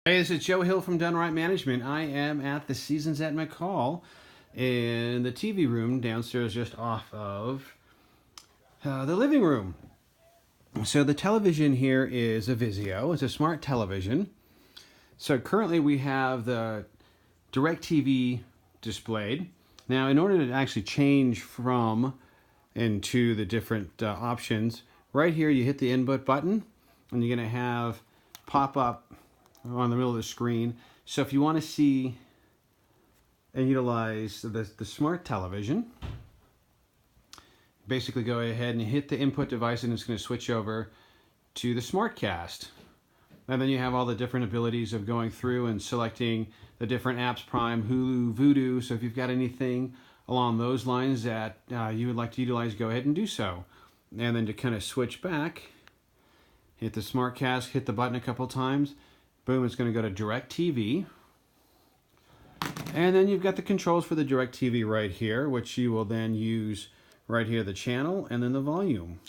Hey, this is Joe Hill from DoneRight Management. I am at the Seasons at McCall in the TV room downstairs just off of the living room. So the television here is a Vizio. It's a smart television. So currently we have the DirecTV displayed. Now in order to actually change from and to the different options, right here you hit the input button and you're going to have pop up on the middle of the screen. So if you want to see and utilize the smart television, basically go ahead and hit the input device and it's going to switch over to the SmartCast. And then you have all the different abilities of going through and selecting the different apps, Prime, Hulu, Vudu. So if you've got anything along those lines that you would like to utilize, go ahead and do so. And then to kind of switch back, hit the SmartCast, hit the button a couple times. Boom, it's going to go to DirecTV. And then you've got the controls for the DirecTV right here, which you will then use right here, the channel and then the volume.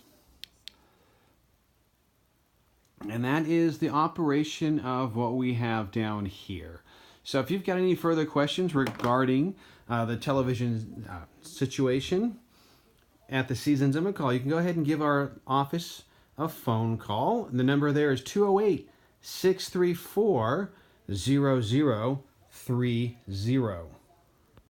And that is the operation of what we have down here. So if you've got any further questions regarding the television situation at the Seasons at McCall, you can go ahead and give our office a phone call. The number there is 208-634-0030.